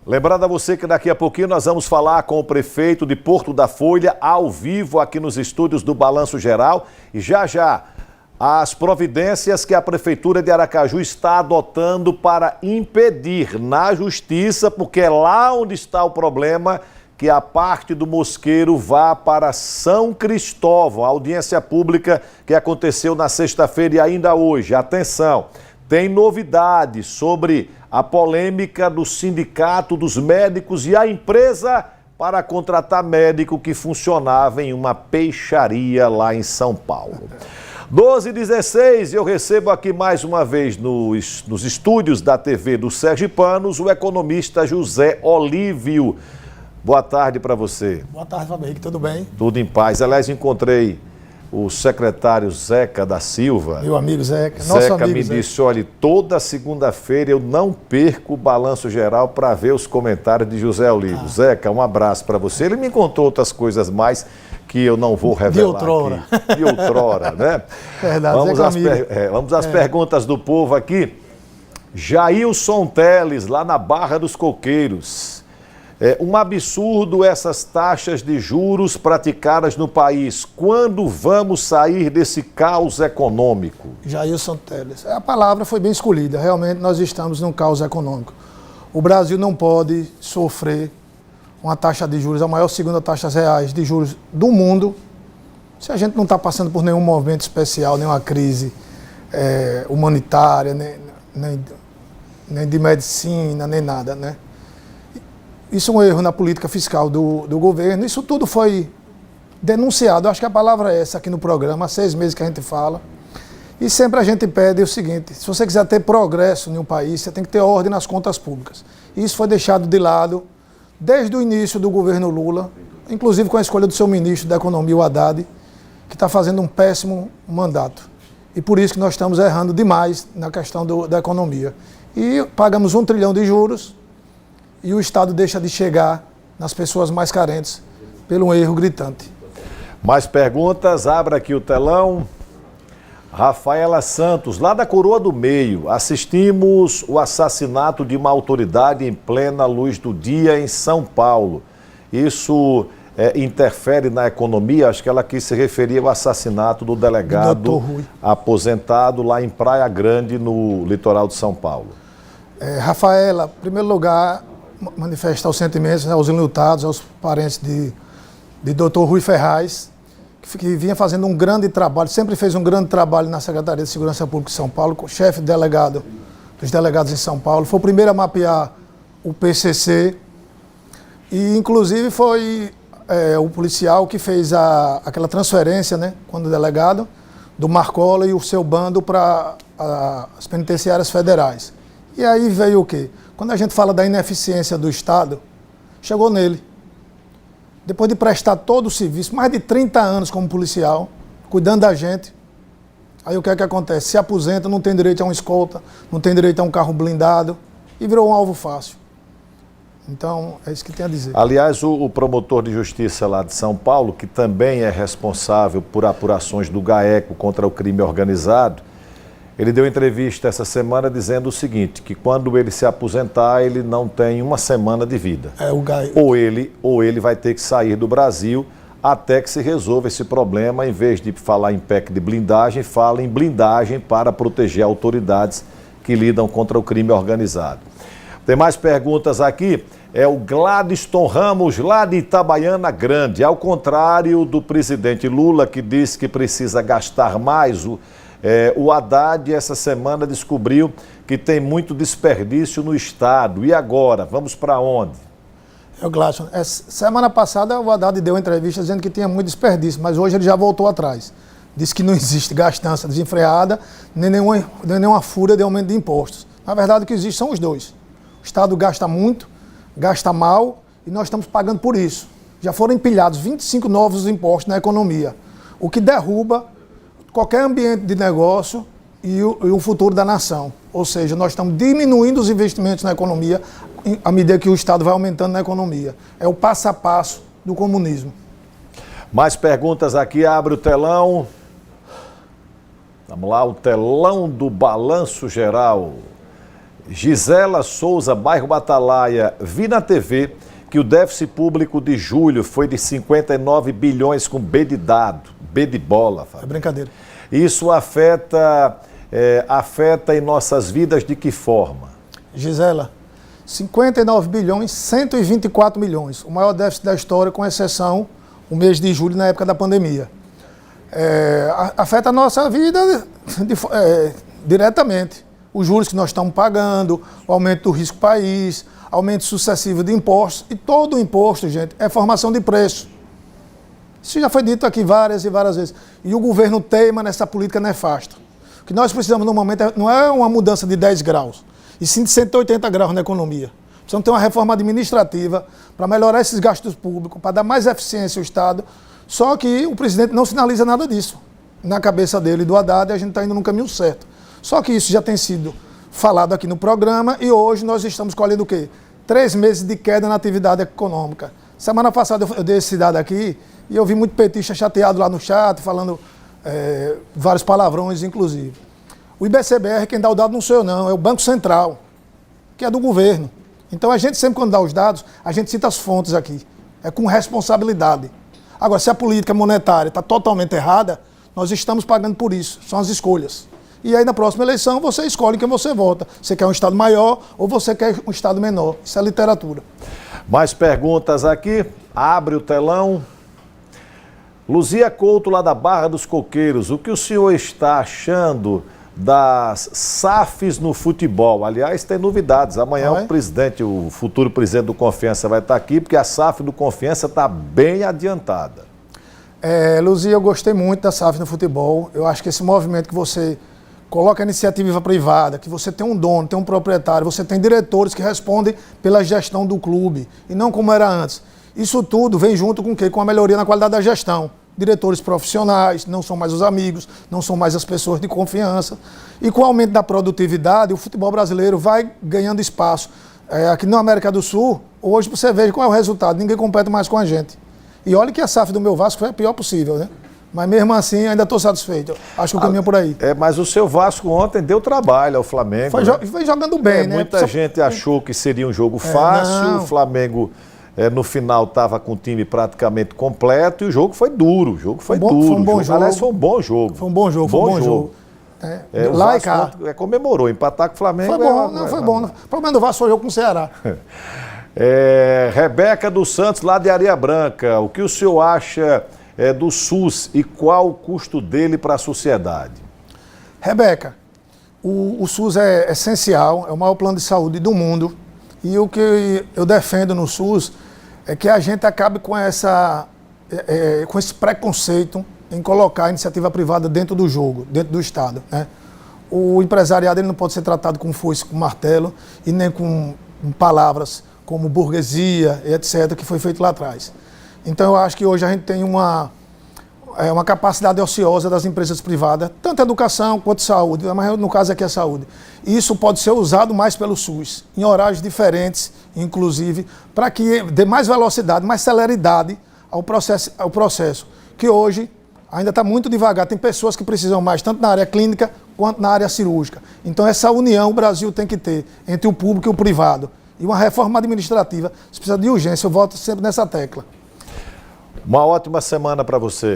Lembrando a você que daqui a pouquinho nós vamos falar com o prefeito de Porto da Folha, ao vivo aqui nos estúdios do Balanço Geral. E já, as providências que a Prefeitura de Aracaju está adotando para impedir na Justiça, porque é lá onde está o problema, que a parte do Mosqueiro vá para São Cristóvão. A audiência pública que aconteceu na sexta-feira e ainda hoje. Atenção, tem novidades sobre a polêmica do Sindicato dos Médicos e a empresa para contratar médico que funcionava em uma peixaria lá em São Paulo. 12h16, eu recebo aqui mais uma vez nos estúdios da TV dos Sergipanos o economista José Olívio. Boa tarde para você. Boa tarde, Fábio Henrique, tudo bem? Tudo em paz. Aliás, encontrei o secretário Zeca da Silva. Meu amigo Zeca. Nosso Zeca amigo me Zeca. disse, olha, toda segunda-feira eu não perco o Balanço Geral para ver os comentários de José Olívio. Zeca, um abraço para você. Ele me contou outras coisas mais que eu não vou revelar de outrora. aqui. De outrora, né? Verdade, Vamos às perguntas do povo aqui. Jailson Teles, lá na Barra dos Coqueiros. Um absurdo essas taxas de juros praticadas no país. Quando vamos sair desse caos econômico? Jailson Teles. A palavra foi bem escolhida. Realmente nós estamos num caos econômico. O Brasil não pode sofrer uma taxa de juros, a maior segunda taxa reais de juros do mundo, se a gente não está passando por nenhum movimento especial, nenhuma crise humanitária, nem de medicina, nem nada, né? Isso é um erro na política fiscal do governo. Isso tudo foi denunciado. Acho que a palavra é essa aqui no programa, há 6 meses que a gente fala. E sempre a gente pede o seguinte: se você quiser ter progresso em um país, você tem que ter ordem nas contas públicas. Isso foi deixado de lado desde o início do governo Lula, inclusive com a escolha do seu ministro da Economia, o Haddad, que está fazendo um péssimo mandato. E por isso que nós estamos errando demais na questão da economia. E pagamos 1 trilhão de juros, e o Estado deixa de chegar nas pessoas mais carentes pelo erro gritante. Mais perguntas? Abra aqui o telão. Rafaela Santos, lá da Coroa do Meio. Assistimos o assassinato de uma autoridade em plena luz do dia em São Paulo. Isso interfere na economia? Acho que ela quis se referir ao assassinato do delegado aposentado lá em Praia Grande, no litoral de São Paulo. Rafaela, em primeiro lugar, manifestar os sentimentos aos enlutados, aos parentes de Dr. Rui Ferraz, que vinha fazendo um grande trabalho, sempre fez um grande trabalho na Secretaria de Segurança Pública de São Paulo, chefe dos delegados em São Paulo. Foi o primeiro a mapear o PCC e, inclusive, foi o policial que fez aquela transferência, né, quando delegado, do Marcola e o seu bando para as penitenciárias federais. E aí veio o quê? Quando a gente fala da ineficiência do Estado, chegou nele. Depois de prestar todo o serviço, mais de 30 anos como policial, cuidando da gente, aí o que é que acontece? Se aposenta, não tem direito a uma escolta, não tem direito a um carro blindado e virou um alvo fácil. Então, é isso que tem a dizer. Aliás, o promotor de justiça lá de São Paulo, que também é responsável por apurações do GAECO contra o crime organizado, ele deu entrevista essa semana dizendo o seguinte, que quando ele se aposentar, ele não tem uma semana de vida. Ou ele vai ter que sair do Brasil até que se resolva esse problema. Em vez de falar em PEC de blindagem, fala em blindagem para proteger autoridades que lidam contra o crime organizado. Tem mais perguntas aqui. É o Gladyston Ramos, lá de Itabaiana Grande. Ao contrário do presidente Lula, que disse que precisa gastar mais, o Haddad, essa semana, descobriu que tem muito desperdício no Estado. E agora? Vamos para onde? Gladson, semana passada o Haddad deu uma entrevista dizendo que tinha muito desperdício, mas hoje ele já voltou atrás. Disse que não existe gastança desenfreada, nem nenhuma fúria de aumento de impostos. Na verdade, o que existe são os dois. O Estado gasta muito, gasta mal, e nós estamos pagando por isso. Já foram empilhados 25 novos impostos na economia, o que derruba qualquer ambiente de negócio e o futuro da nação. Ou seja, nós estamos diminuindo os investimentos na economia à medida que o Estado vai aumentando na economia. É o passo a passo do comunismo. Mais perguntas aqui, abre o telão. Vamos lá, o telão do Balanço Geral. Gisela Souza, bairro Atalaia, vi na TV que o déficit público de julho foi de 59 bilhões com B de dado, B de bola. Fábio. É brincadeira. Isso afeta em nossas vidas de que forma? Gisela, 59 bilhões, 124 milhões. O maior déficit da história, com exceção o mês de julho, na época da pandemia. Afeta a nossa vida diretamente. Os juros que nós estamos pagando, o aumento do risco país, aumento sucessivo de impostos. E todo imposto, gente, é formação de preço. Isso já foi dito aqui várias e várias vezes. E o governo teima nessa política nefasta. O que nós precisamos no momento não é uma mudança de 10 graus, e sim de 180 graus na economia. Precisamos ter uma reforma administrativa para melhorar esses gastos públicos, para dar mais eficiência ao Estado. Só que o presidente não sinaliza nada disso. Na cabeça dele e do Haddad, a gente está indo no caminho certo. Só que isso já tem sido falado aqui no programa e hoje nós estamos colhendo o quê? 3 meses de queda na atividade econômica. Semana passada eu dei esse dado aqui e eu vi muito petista chateado lá no chat, falando vários palavrões, inclusive. O IBCBR, quem dá o dado não sou eu não, é o Banco Central, que é do governo. Então a gente sempre, quando dá os dados, a gente cita as fontes aqui. É com responsabilidade. Agora, se a política monetária está totalmente errada, nós estamos pagando por isso. São as escolhas. E aí, na próxima eleição, você escolhe quem você vota. Você quer um Estado maior ou você quer um Estado menor. Isso é literatura. Mais perguntas aqui. Abre o telão. Luzia Couto, lá da Barra dos Coqueiros. O que o senhor está achando das SAFs no futebol? Aliás, tem novidades. Amanhã o futuro presidente do Confiança vai estar aqui, porque a SAF do Confiança está bem adiantada. Luzia, eu gostei muito da SAF no futebol. Eu acho que esse movimento que você coloca a iniciativa privada, que você tem um dono, tem um proprietário, você tem diretores que respondem pela gestão do clube, e não como era antes. Isso tudo vem junto com o quê? Com a melhoria na qualidade da gestão. Diretores profissionais, não são mais os amigos, não são mais as pessoas de confiança. E com o aumento da produtividade, o futebol brasileiro vai ganhando espaço. Aqui na América do Sul, hoje você vê qual é o resultado, ninguém compete mais com a gente. E olha que a SAF do meu Vasco foi a pior possível, né? Mas mesmo assim, ainda estou satisfeito. Acho que o caminho é por aí. Mas o seu Vasco ontem deu trabalho ao Flamengo. Foi jogando bem, né? Muita gente achou que seria um jogo fácil. O Flamengo, no final, estava com o time praticamente completo e o jogo foi duro. O jogo foi duro. Foi um bom jogo. Aliás, foi um bom jogo. Foi um bom jogo. O lá Vasco e cá. comemorou, empatar com o Flamengo. Foi bom, foi bom. O problema do Vasco foi o jogo com o Ceará. Rebeca dos Santos, lá de Areia Branca. O que o senhor acha do SUS e qual o custo dele para a sociedade? Rebeca, o SUS é essencial, é o maior plano de saúde do mundo. E o que eu defendo no SUS é que a gente acabe com esse preconceito em colocar a iniciativa privada dentro do jogo, dentro do Estado, né? O empresariado ele não pode ser tratado com foice, com martelo e nem com palavras como burguesia, etc., que foi feito lá atrás. Então eu acho que hoje a gente tem uma capacidade ociosa das empresas privadas, tanto educação quanto saúde, mas no caso aqui é saúde. Isso pode ser usado mais pelo SUS, em horários diferentes, inclusive, para que dê mais velocidade, mais celeridade ao processo, que hoje ainda está muito devagar. Tem pessoas que precisam mais, tanto na área clínica quanto na área cirúrgica. Então essa união o Brasil tem que ter entre o público e o privado. E uma reforma administrativa, se precisa de urgência, eu volto sempre nessa tecla. Uma ótima semana para você.